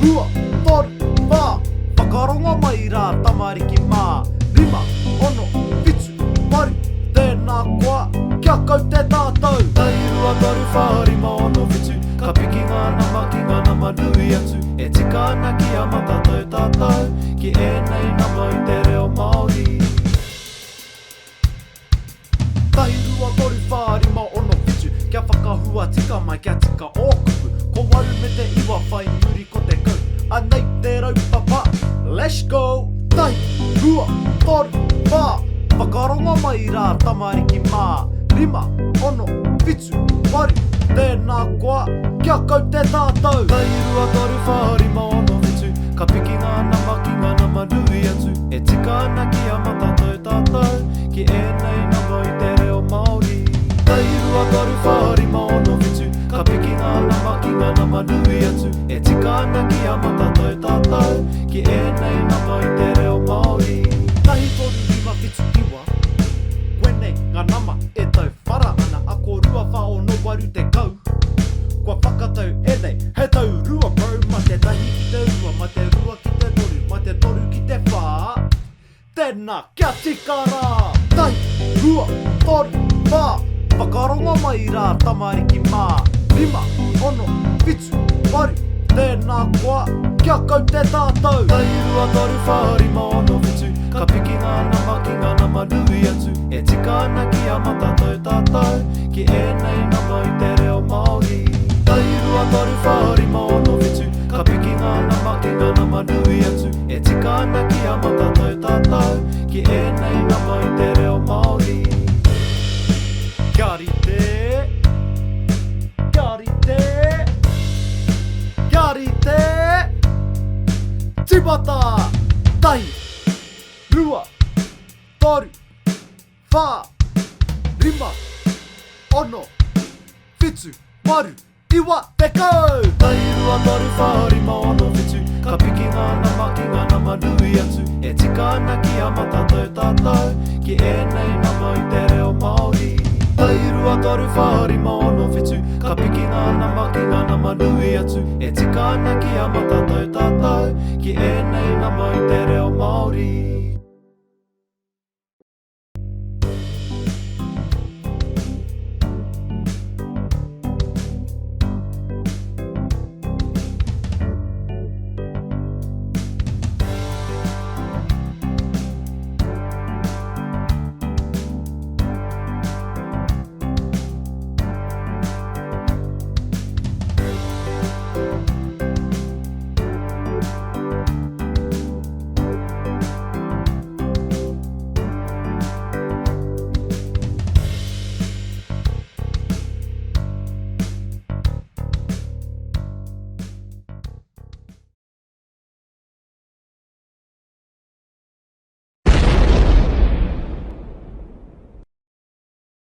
rua, toru, wā, whakaronga mai rā tamariki mā. Rima, ono, whitu, waru, tēnā koa, kia kau te tātou. Tai rua, toru, whā, rima, ono, whitu, ka piki ngā nama ki ngā nama nui atu. E tika ana ki a matatou tātou, ki ēnei nama i te reo Māori. Tahi rua, toru, whā, rima, ono, whitu, kia whakahua tika mai kia tika ōkupu. Ko waru me te iwa whai muri ko te kau. Anei te raupapa, let's go! Tai, rua, toru, whā, whakaronga mai rā tamariki mā. Rima, ono, whitu, waru, tēnā koa, kia kau te tātou. Tai rua, toru, whā, rima, ono, whitu, ka piki ngā nama ki ngā nama nui atu. E tika ana ki a matatou tātou, ki ēnei nama i te reo Māori. Tai rua, toru, whā, rima, ono, whitu, ka piki ngā nama ki ngā nama nui atu. E tika ana ki a matatou tātou, ki ēnei nama i te reo Māori. Tahi toru rima whitu iwa, koenei ngā nama e tau whara ana. Ako rua wha o no waru te kau, kua whakatau enei, he tau rua bro. Ma te tahi ki te rua, ma te rua ki te toru, ma te toru ki te whā. Tēnā, kia tika rā! Tai, rua, toru, whā, whakaronga mai rā tamariki mā. Rima, ono, whitu, waru, tēnā koa, kia kau te tātou. Tai rua, toru, whā, rima, ono, whitu, ka piki ngā nama ki ngā nama nui atu. E tika ana ki a matatou tātou, ki ēnei nama i te reo Māori. Tai rua, toru, whā, rima, ono, whitu, ka piki ngā nama ki ngā nama nui atu. E tika ana ki a matatou tātou, ki ēnei nama i te reo Māori. Kia rite, kia rite, kia rite, tīmata, tai, rua, toru, whā, rima, ono, whitu, waru, iwa te kau. Tai rua, toru, whā, rima, ono, whitu, ka piki ngā nama ki ngā nama nui atu. E tika ana ki a matatou tātou, ki ēnei nama i te reo Māori. Tai rua, toru, whā, rima, ono, whitu, ka piki ngā nama ki ngā nama nui atu. E tika ana ki a matatou tātou, ki ēnei nama i te reo Māori.